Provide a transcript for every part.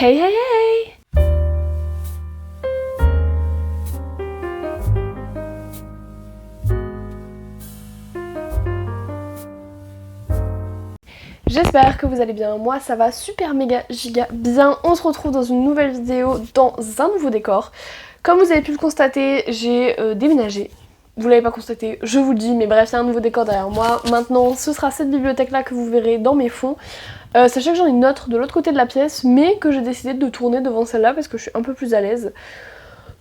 Hey hey hey! J'espère que vous allez bien, moi ça va super méga giga bien. On se retrouve dans une nouvelle vidéo dans un nouveau décor. Comme vous avez pu le constater, j'ai déménagé. Vous l'avez pas constaté, je vous le dis, mais bref, c'est un nouveau décor derrière moi. Maintenant, ce sera cette bibliothèque-là que vous verrez dans mes fonds. Sachez que j'en ai une autre de l'autre côté de la pièce, mais que j'ai décidé de tourner devant celle-là parce que je suis un peu plus à l'aise.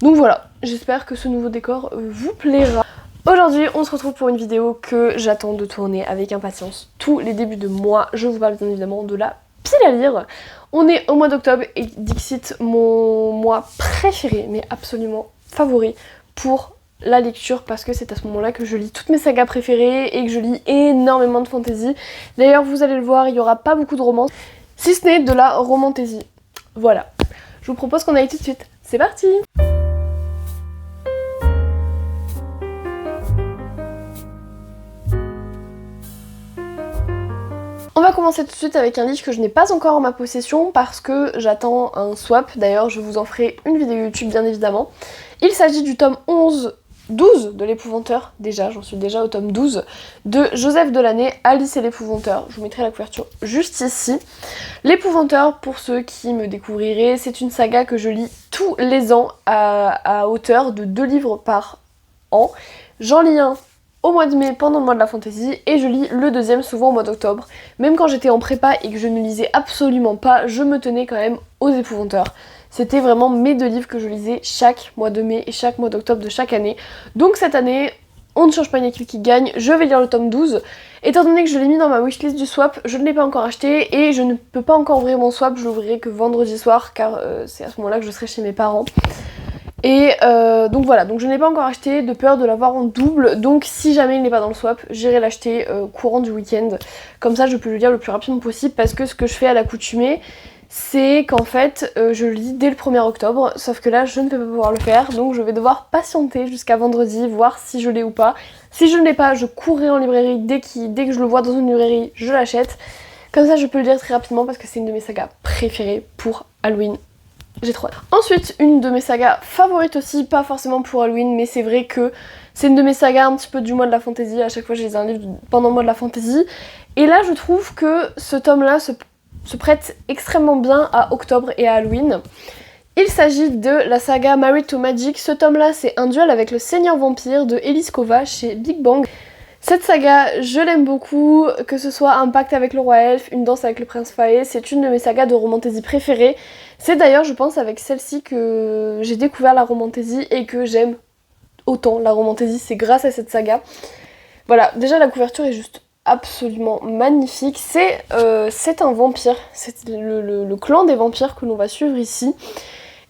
Donc voilà, j'espère que ce nouveau décor vous plaira. Aujourd'hui, on se retrouve pour une vidéo que j'attends de tourner avec impatience tous les débuts de mois. Je vous parle bien évidemment de la pile à lire. On est au mois d'octobre et Dixit, mon mois préféré, mais absolument favori pour la lecture, parce que c'est à ce moment-là que je lis toutes mes sagas préférées et que je lis énormément de fantasy. D'ailleurs, vous allez le voir, il n'y aura pas beaucoup de romance, si ce n'est de la romantasy. Voilà. Je vous propose qu'on aille tout de suite. C'est parti! On va commencer tout de suite avec un livre que je n'ai pas encore en ma possession parce que j'attends un swap. D'ailleurs, je vous en ferai une vidéo YouTube bien évidemment. Il s'agit du tome 12 de l'épouvanteur, déjà, j'en suis déjà au tome 12, de Joseph Delaney, Alice et l'épouvanteur. Je vous mettrai la couverture juste ici. L'épouvanteur, pour ceux qui me découvriraient, c'est une saga que je lis tous les ans à hauteur de 2 livres par an. J'en lis un au mois de mai pendant le mois de la fantasy et je lis le deuxième souvent au mois d'octobre. Même quand j'étais en prépa et que je ne lisais absolument pas, je me tenais quand même aux épouvanteurs. C'était vraiment mes 2 livres que je lisais chaque mois de mai et chaque mois d'octobre de chaque année. Donc cette année, on ne change pas une équipe qui gagne, je vais lire le tome 12. Étant donné que je l'ai mis dans ma wishlist du swap, je ne l'ai pas encore acheté et je ne peux pas encore ouvrir mon swap, je l'ouvrirai que vendredi soir car c'est à ce moment-là que je serai chez mes parents. Et donc voilà, donc je n'ai pas encore acheté de peur de l'avoir en double, donc si jamais il n'est pas dans le swap, j'irai l'acheter courant du week-end. Comme ça je peux le lire le plus rapidement possible parce que ce que je fais à l'accoutumée, c'est qu'en fait je le lis dès le 1er octobre, sauf que là je ne vais pas pouvoir le faire, donc je vais devoir patienter jusqu'à vendredi, voir si je l'ai ou pas. Si je ne l'ai pas, je courrai en librairie, dès que je le vois dans une librairie, je l'achète. Comme ça je peux le lire très rapidement parce que c'est une de mes sagas préférées pour Halloween. J'ai trop hâte. Ensuite, une de mes sagas favorites aussi, pas forcément pour Halloween, mais c'est vrai que c'est une de mes sagas un petit peu du mois de la fantasy. À chaque fois, je lis un livre pendant le mois de la fantasy. Et là, je trouve que ce tome-là se prête extrêmement bien à octobre et à Halloween. Il s'agit de la saga Married to Magic. Ce tome-là, c'est un duel avec le Seigneur Vampire de Elise Kova chez Big Bang. Cette saga, je l'aime beaucoup, que ce soit un pacte avec le roi elfe, une danse avec le prince Faé, c'est une de mes sagas de romantasy préférées. C'est d'ailleurs, je pense, avec celle-ci que j'ai découvert la romantasy et que j'aime autant la romantasy, c'est grâce à cette saga. Voilà, déjà la couverture est juste absolument magnifique. C'est un vampire, c'est le clan des vampires que l'on va suivre ici.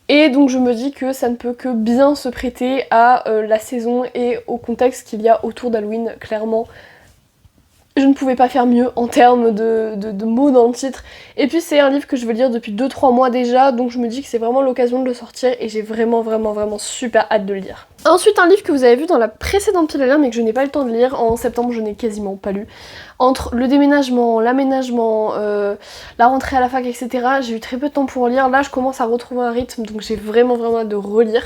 Et donc je me dis que ça ne peut que bien se prêter à la saison et au contexte qu'il y a autour d'Halloween, clairement. Je ne pouvais pas faire mieux en termes de mots dans le titre. Et puis c'est un livre que je veux lire depuis 2-3 mois déjà, donc je me dis que c'est vraiment l'occasion de le sortir et j'ai vraiment super hâte de le lire. Ensuite, un livre que vous avez vu dans la précédente pile à lire mais que je n'ai pas eu le temps de lire, en septembre je n'ai quasiment pas lu. Entre le déménagement, l'aménagement, la rentrée à la fac, etc., j'ai eu très peu de temps pour lire. Là je commence à retrouver un rythme, donc j'ai vraiment hâte de relire.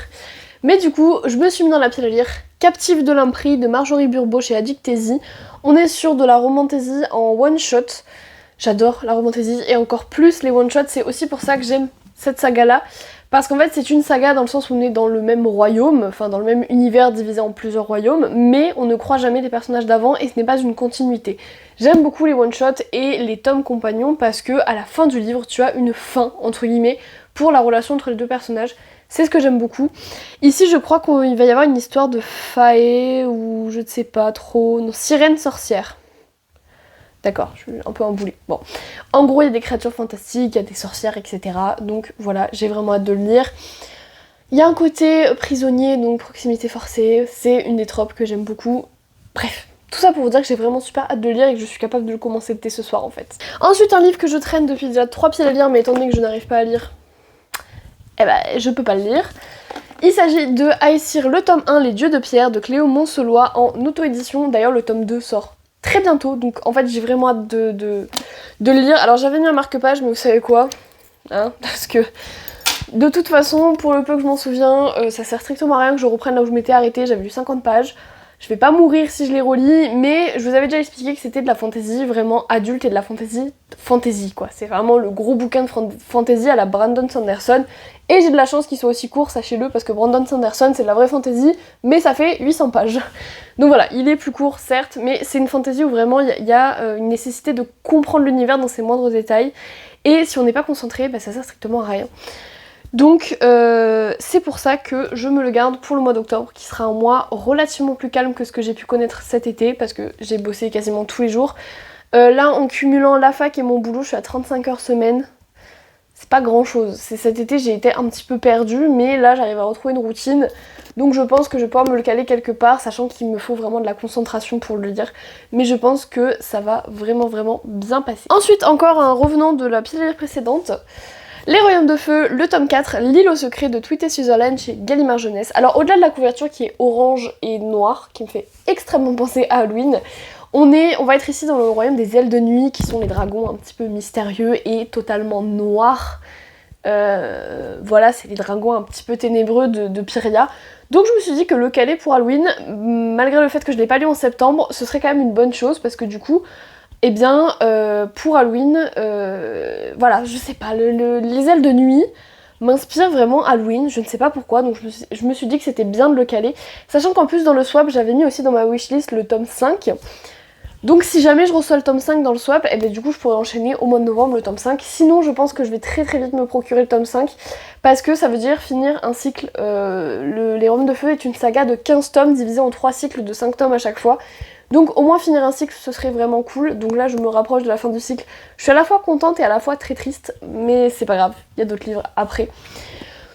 Mais du coup, je me suis mis dans la pile à lire Captive de l'Impris de Marjorie Burbeau chez Addictasy. On est sur de la romantasy en one-shot. J'adore la romantasy et encore plus les one-shots. C'est aussi pour ça que j'aime cette saga-là. Parce qu'en fait, c'est une saga dans le sens où on est dans le même royaume, enfin dans le même univers divisé en plusieurs royaumes, mais on ne croit jamais les personnages d'avant et ce n'est pas une continuité. J'aime beaucoup les one-shots et les tomes compagnons parce que à la fin du livre, tu as une fin, entre guillemets, pour la relation entre les 2 personnages. C'est ce que j'aime beaucoup. Ici, je crois qu'il va y avoir une histoire de fae ou je ne sais pas trop. Non, sirène sorcière. D'accord, je suis un peu emboulée. Bon. En gros, il y a des créatures fantastiques, il y a des sorcières, etc. Donc voilà, j'ai vraiment hâte de le lire. Il y a un côté prisonnier, donc proximité forcée. C'est une des tropes que j'aime beaucoup. Bref. Tout ça pour vous dire que j'ai vraiment super hâte de le lire et que je suis capable de le commencer dès ce soir en fait. Ensuite, un livre que je traîne depuis déjà 3 pieds à lire, mais étant donné que je n'arrive pas à lire, eh ben, je peux pas le lire. Il s'agit de Aesir, le tome 1, Les Dieux de Pierre, de Cléo Moncelois en auto-édition. D'ailleurs, le tome 2 sort très bientôt, donc en fait, j'ai vraiment hâte de le lire. Alors, j'avais mis un marque-page, mais vous savez quoi ? hein, parce que de toute façon, pour le peu que je m'en souviens, ça sert strictement à rien que je reprenne là où je m'étais arrêtée, j'avais lu 50 pages. Je vais pas mourir si je les relis, mais je vous avais déjà expliqué que c'était de la fantasy vraiment adulte et de la fantasy quoi. C'est vraiment le gros bouquin de fantasy à la Brandon Sanderson. Et j'ai de la chance qu'il soit aussi court, sachez-le, parce que Brandon Sanderson c'est de la vraie fantasy, mais ça fait 800 pages. Donc voilà, il est plus court certes, mais c'est une fantasy où vraiment il y a une nécessité de comprendre l'univers dans ses moindres détails. Et si on n'est pas concentré, bah, ça sert strictement à rien. Donc c'est pour ça que je me le garde pour le mois d'octobre, qui sera un mois relativement plus calme que ce que j'ai pu connaître cet été, parce que j'ai bossé quasiment tous les jours. Là, en cumulant la fac et mon boulot, je suis à 35 heures semaine. C'est pas grand chose. Cet été, j'ai été un petit peu perdue, mais là, j'arrive à retrouver une routine. Donc je pense que je vais pouvoir me le caler quelque part, sachant qu'il me faut vraiment de la concentration pour le lire. Mais je pense que ça va vraiment bien passer. Ensuite, encore un revenant de la pile précédente. Les Royaumes de Feu, le tome 4, L'île au secret de Tweety Sutherland chez Gallimard Jeunesse. Alors au-delà de la couverture qui est orange et noire, qui me fait extrêmement penser à Halloween, on va être ici dans le royaume des ailes de nuit, qui sont les dragons un petit peu mystérieux et totalement noirs. Voilà, c'est les dragons un petit peu ténébreux de Pyria. Donc je me suis dit que le caler pour Halloween, malgré le fait que je l'ai pas lu en septembre, ce serait quand même une bonne chose, parce que du coup... Eh bien, pour Halloween, voilà, je sais pas, les ailes de nuit m'inspirent vraiment Halloween, je ne sais pas pourquoi, donc je me suis dit que c'était bien de le caler, sachant qu'en plus dans le swap, j'avais mis aussi dans ma wishlist le tome 5, donc si jamais je reçois le tome 5 dans le swap, et bien du coup je pourrais enchaîner au mois de novembre le tome 5, sinon je pense que je vais très vite me procurer le tome 5, parce que ça veut dire finir un cycle, Les Royaumes de Feu est une saga de 15 tomes divisée en 3 cycles de 5 tomes à chaque fois. Donc au moins finir un cycle ce serait vraiment cool, donc là je me rapproche de la fin du cycle. Je suis à la fois contente et à la fois très triste, mais c'est pas grave, il y a d'autres livres après.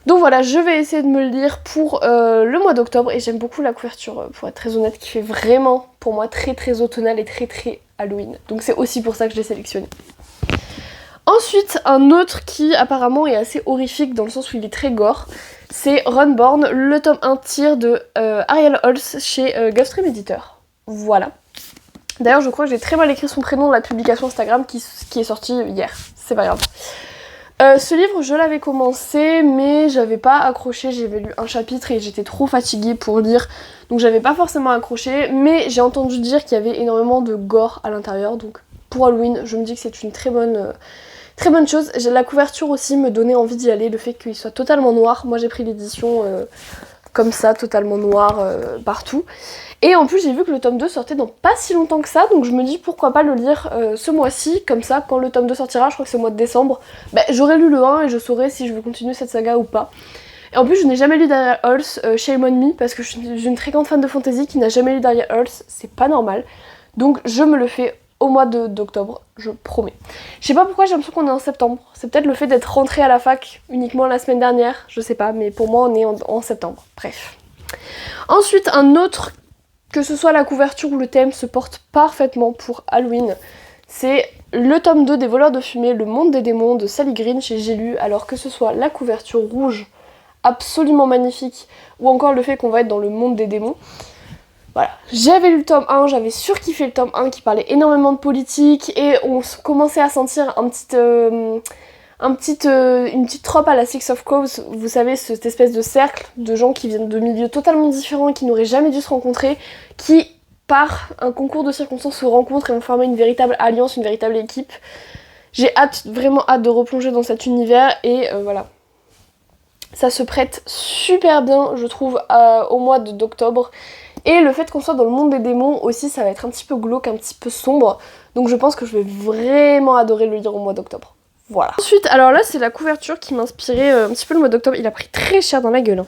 Donc voilà, je vais essayer de me le lire pour le mois d'octobre, et j'aime beaucoup la couverture, pour être très honnête, qui fait vraiment pour moi très automnale et très Halloween. Donc c'est aussi pour ça que je l'ai sélectionné. Ensuite, un autre qui apparemment est assez horrifique dans le sens où il est très gore, c'est Runborn, le tome 1 tir de Ariel Holz chez Gulfstream Editor. Voilà. D'ailleurs, je crois que j'ai très mal écrit son prénom dans la publication Instagram qui est sortie hier. C'est pas grave. Ce livre, je l'avais commencé, mais j'avais pas accroché. J'avais lu un chapitre et j'étais trop fatiguée pour lire. Donc j'avais pas forcément accroché. Mais j'ai entendu dire qu'il y avait énormément de gore à l'intérieur. Donc pour Halloween, je me dis que c'est une très bonne chose. La couverture aussi me donnait envie d'y aller. Le fait qu'il soit totalement noir. Moi j'ai pris l'édition... comme ça, totalement noir partout. Et en plus j'ai vu que le tome 2 sortait dans pas si longtemps que ça, donc je me dis pourquoi pas le lire ce mois-ci, comme ça quand le tome 2 sortira, je crois que c'est au mois de décembre, bah, j'aurai lu le 1 et je saurai si je veux continuer cette saga ou pas. Et en plus je n'ai jamais lu Dariel Holz, Shame on Me, parce que je suis une très grande fan de fantasy qui n'a jamais lu Dariel Holz, c'est pas normal. Donc je me le fais au mois d'octobre, je promets. Je sais pas pourquoi j'ai l'impression qu'on est en septembre. C'est peut-être le fait d'être rentrée à la fac uniquement la semaine dernière, je sais pas, mais pour moi on est en septembre. Bref. Ensuite, un autre, que ce soit la couverture ou le thème, se porte parfaitement pour Halloween. C'est le tome 2 des Voleurs de Fumée, Le Monde des Démons de Sally Green chez J'ai lu. Alors que ce soit la couverture rouge, absolument magnifique, ou encore le fait qu'on va être dans le monde des démons. Voilà, j'avais lu le tome 1, j'avais surkiffé le tome 1 qui parlait énormément de politique et on commençait à sentir une petite trope à la Six of Crows, vous savez, cette espèce de cercle de gens qui viennent de milieux totalement différents et qui n'auraient jamais dû se rencontrer, qui par un concours de circonstances se rencontrent et vont former une véritable alliance, une véritable équipe. J'ai vraiment hâte de replonger dans cet univers et voilà. Ça se prête super bien, je trouve, au mois d'octobre. Et le fait qu'on soit dans le monde des démons aussi, ça va être un petit peu glauque, un petit peu sombre. Donc je pense que je vais vraiment adorer le lire au mois d'octobre. Voilà. Ensuite, alors là, c'est la couverture qui m'inspirait un petit peu le mois d'octobre. Il a pris très cher dans la gueule. Hein.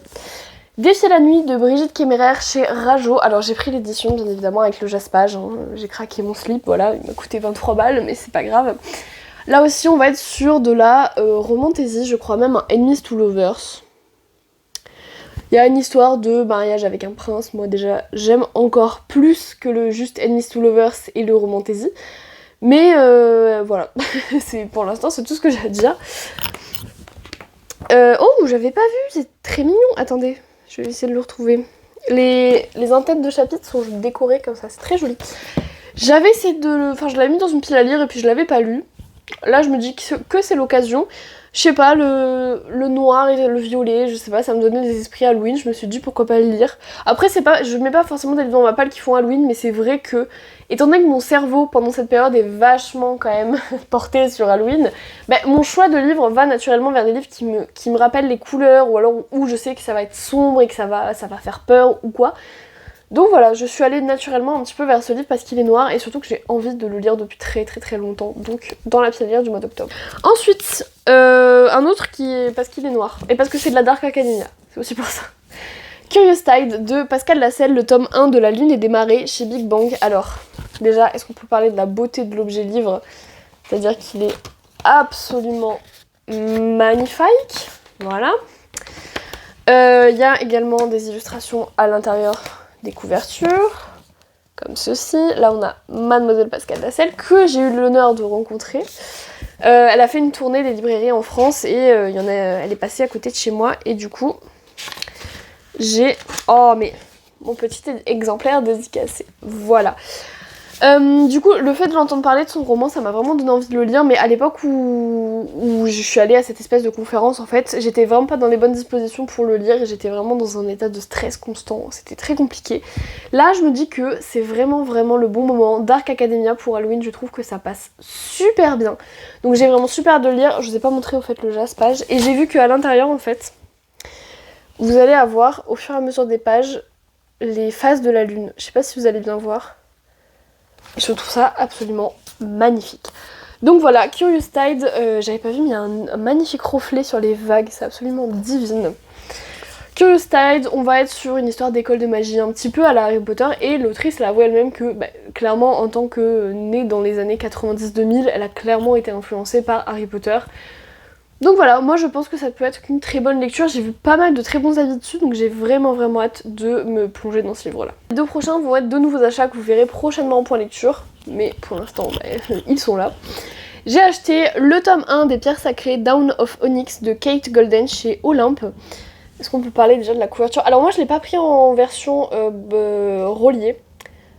Défier la nuit de Brigitte Kéméraire chez Rajo. Alors j'ai pris l'édition, bien évidemment, avec le jaspage. Hein. J'ai craqué mon slip, voilà. Il m'a coûté 23 balles, mais c'est pas grave. Là aussi, on va être sur de la romantaisie, je crois même un Enemies to Lovers. Il y a une histoire de mariage avec un prince. Moi déjà j'aime encore plus que le juste Enemies to Lovers et le romantaisie. Mais voilà, pour l'instant c'est tout ce que j'ai à dire. Oh, j'avais pas vu, c'est très mignon. Attendez, je vais essayer de le retrouver. Les in-têtes de chapitres sont décorées comme ça, c'est très joli. J'avais essayé de... Enfin je l'avais mis dans une pile à lire et puis je l'avais pas lu. là je me dis que c'est l'occasion. Je sais pas, le noir et le violet, je sais pas, ça me donnait des esprits Halloween, je me suis dit pourquoi pas le lire. Après c'est pas, je mets pas forcément des livres dans ma palle qui font Halloween, mais c'est vrai que, étant donné que mon cerveau pendant cette période est vachement quand même porté sur Halloween, bah, mon choix de livres va naturellement vers des livres qui me rappellent les couleurs, ou alors où je sais que ça va être sombre et que ça va faire peur ou quoi. Donc voilà, je suis allée naturellement un petit peu vers ce livre parce qu'il est noir et surtout que j'ai envie de le lire depuis très très très longtemps, donc dans la pile à lire du mois d'octobre. Ensuite, un autre qui est parce qu'il est noir et parce que c'est de la Dark Academia, c'est aussi pour ça. Curious Tide de Pascal Lascelles, le tome 1 de La Lune et des Marées chez Big Bang. Alors, déjà, est-ce qu'on peut parler de la beauté de l'objet livre? C'est-à-dire qu'il est absolument magnifique, voilà. Il y a également des illustrations à l'intérieur des couvertures, comme ceci. Là on a Mademoiselle Pascal Lascelles, que j'ai eu l'honneur de rencontrer. Elle a fait une tournée des librairies en France et elle est passée à côté de chez moi et du coup j'ai... Oh mais mon petit exemplaire dédicacé, voilà. Du coup, le fait de l'entendre parler de son roman, ça m'a vraiment donné envie de le lire, mais à l'époque où je suis allée à cette espèce de conférence, en fait, j'étais vraiment pas dans les bonnes dispositions pour le lire et j'étais vraiment dans un état de stress constant, c'était très compliqué. Là, je me dis que c'est vraiment vraiment le bon moment. Dark Academia pour Halloween, je trouve que ça passe super bien. Donc j'ai vraiment super hâte de le lire, je vous ai pas montré au fait le jaspage, et j'ai vu qu'à l'intérieur, en fait, vous allez avoir, au fur et à mesure des pages, les phases de la lune. Je sais pas si vous allez bien voir. Je trouve ça absolument magnifique. Donc voilà, Curious Tide, j'avais pas vu mais il y a un magnifique reflet sur les vagues, c'est absolument divine. Curious Tide, on va être sur une histoire d'école de magie un petit peu à la Harry Potter et l'autrice elle avoue elle-même que clairement en tant que née dans les années 90-2000, elle a clairement été influencée par Harry Potter. Donc voilà, moi je pense que ça peut être une très bonne lecture, j'ai vu pas mal de très bons avis dessus, donc j'ai vraiment vraiment hâte de me plonger dans ce livre-là. Les deux prochains vont être de nouveaux achats que vous verrez prochainement en point lecture, mais pour l'instant, ils sont là. J'ai acheté le tome 1 des Pierres Sacrées Down of Onyx de Kate Golden chez Olympe. Est-ce qu'on peut parler déjà de la couverture? Alors moi je l'ai pas pris en version reliée,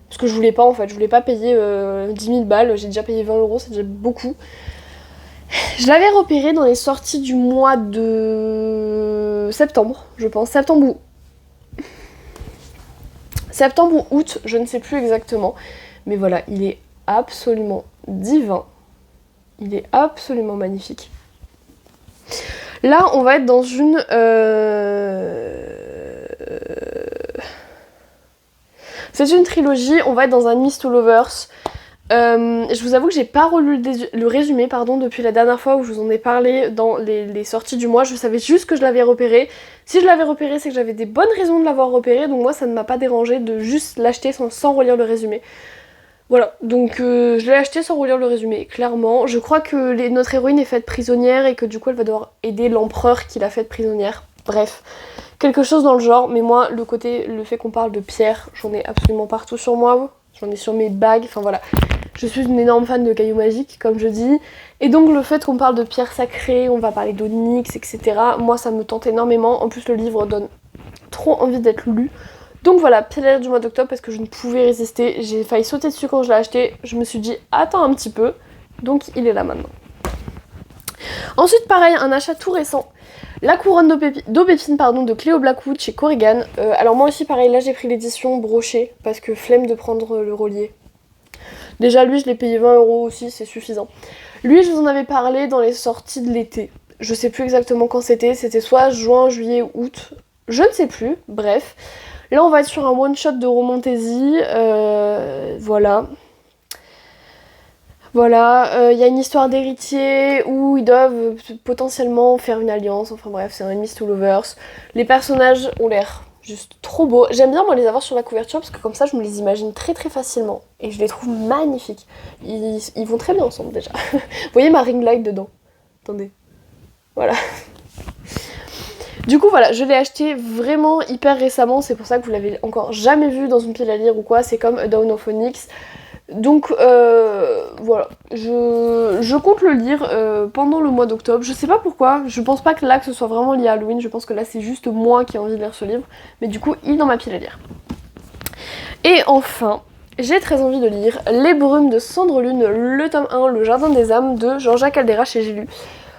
parce que je voulais pas en fait, je voulais pas payer 10 000 balles, j'ai déjà payé 20 €, c'est déjà beaucoup. Je l'avais repéré dans les sorties du mois de septembre, je pense. Septembre ou août, je ne sais plus exactement. Mais voilà, il est absolument divin. Il est absolument magnifique. Là, on va être dans une... C'est une trilogie, on va être dans un Miss to Lovers. Je vous avoue que j'ai pas relu le résumé depuis la dernière fois où je vous en ai parlé dans les sorties du mois. Je savais juste que je l'avais repéré. Si je l'avais repéré, c'est que j'avais des bonnes raisons de l'avoir repéré, donc moi ça ne m'a pas dérangé de juste l'acheter sans relire le résumé. Voilà, donc je l'ai acheté sans relire le résumé, clairement. Je crois que notre héroïne est faite prisonnière et que du coup elle va devoir aider l'empereur qui l'a faite prisonnière. Bref, quelque chose dans le genre, mais moi le fait qu'on parle de pierre, j'en ai absolument partout sur moi. J'en ai sur mes bagues, enfin voilà. Je suis une énorme fan de cailloux magiques, comme je dis. Et donc le fait qu'on parle de pierres sacrées, on va parler d'onyx, etc. Moi ça me tente énormément. En plus le livre donne trop envie d'être lu. Donc voilà, pile du mois d'octobre parce que je ne pouvais résister. J'ai failli sauter dessus quand je l'ai acheté. Je me suis dit attends un petit peu. Donc il est là maintenant. Ensuite pareil, un achat tout récent. La couronne d'aubépine de Cléo Blackwood chez Corrigan. Alors moi aussi pareil, là j'ai pris l'édition brochée parce que flemme de prendre le relié. Déjà lui je l'ai payé 20 € aussi, c'est suffisant. Lui je vous en avais parlé dans les sorties de l'été. Je sais plus exactement quand c'était soit juin, juillet, août, je ne sais plus, bref. Là on va être sur un one shot de Romantaisie, voilà. Voilà, y a une histoire d'héritiers où ils doivent potentiellement faire une alliance, enfin bref, c'est un Enemies to Lovers. Les personnages ont l'air juste trop beaux. J'aime bien moi les avoir sur la couverture parce que comme ça je me les imagine très très facilement. Et je les trouve magnifiques. Ils vont très bien ensemble déjà. Vous voyez ma ring light dedans. Attendez. Voilà. Du coup voilà, je l'ai acheté vraiment hyper récemment, c'est pour ça que vous l'avez encore jamais vu dans une pile à lire ou quoi, c'est comme Down of Onyx. Donc voilà, je compte le lire pendant le mois d'octobre. Je sais pas pourquoi, je pense pas que là que ce soit vraiment lié à Halloween, je pense que là c'est juste moi qui ai envie de lire ce livre. Mais du coup, il est dans ma pile à lire. Et enfin, j'ai très envie de lire Les Brumes de Cendre Lune, le tome 1, Le Jardin des âmes de Georgia Caldera chez J'ai lu.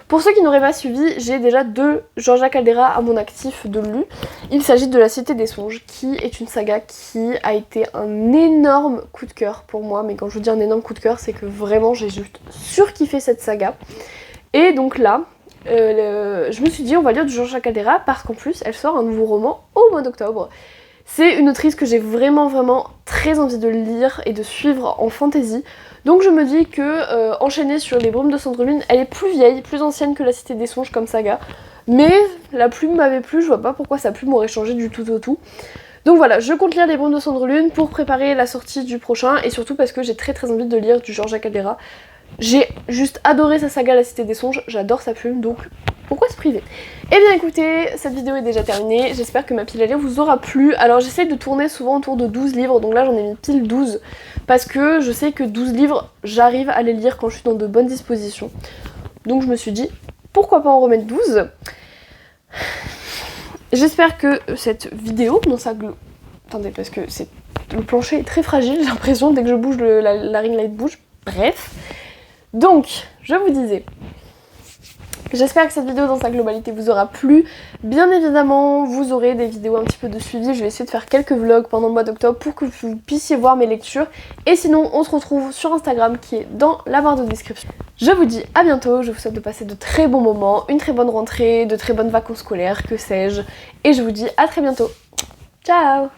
Pour ceux qui n'auraient pas suivi, j'ai déjà 2 Georgia Caldera à mon actif de lus. Il s'agit de La Cité des Songes, qui est une saga qui a été un énorme coup de cœur pour moi. Mais quand je vous dis un énorme coup de cœur, c'est que vraiment j'ai juste surkiffé cette saga. Et donc là, je me suis dit on va lire du Georgia Caldera parce qu'en plus elle sort un nouveau roman au mois d'octobre. C'est une autrice que j'ai vraiment très envie de lire et de suivre en fantasy. Donc je me dis que enchaîner sur Les Brumes de Cendre Lune, elle est plus vieille, plus ancienne que La Cité des Songes comme saga. Mais la plume m'avait plu, je vois pas pourquoi sa plume aurait changé du tout au tout. Donc voilà, je compte lire Les Brumes de Cendre Lune pour préparer la sortie du prochain et surtout parce que j'ai très envie de lire du Georgia Caldera. J'ai juste adoré sa saga La Cité des Songes, j'adore sa plume, donc pourquoi se priver? Eh bien écoutez, cette vidéo est déjà terminée, j'espère que ma pile à lire vous aura plu. Alors j'essaie de tourner souvent autour de 12 livres, donc là j'en ai mis pile 12, parce que je sais que 12 livres, j'arrive à les lire quand je suis dans de bonnes dispositions. Donc je me suis dit, pourquoi pas en remettre 12? J'espère que cette vidéo, dans sa attendez, parce que le plancher est très fragile, j'ai l'impression, dès que je bouge, la ring light bouge. Bref. Donc, je vous disais, j'espère que cette vidéo dans sa globalité vous aura plu. Bien évidemment, vous aurez des vidéos un petit peu de suivi. Je vais essayer de faire quelques vlogs pendant le mois d'octobre pour que vous puissiez voir mes lectures. Et sinon, on se retrouve sur Instagram qui est dans la barre de description. Je vous dis à bientôt, je vous souhaite de passer de très bons moments, une très bonne rentrée, de très bonnes vacances scolaires, que sais-je. Et je vous dis à très bientôt. Ciao!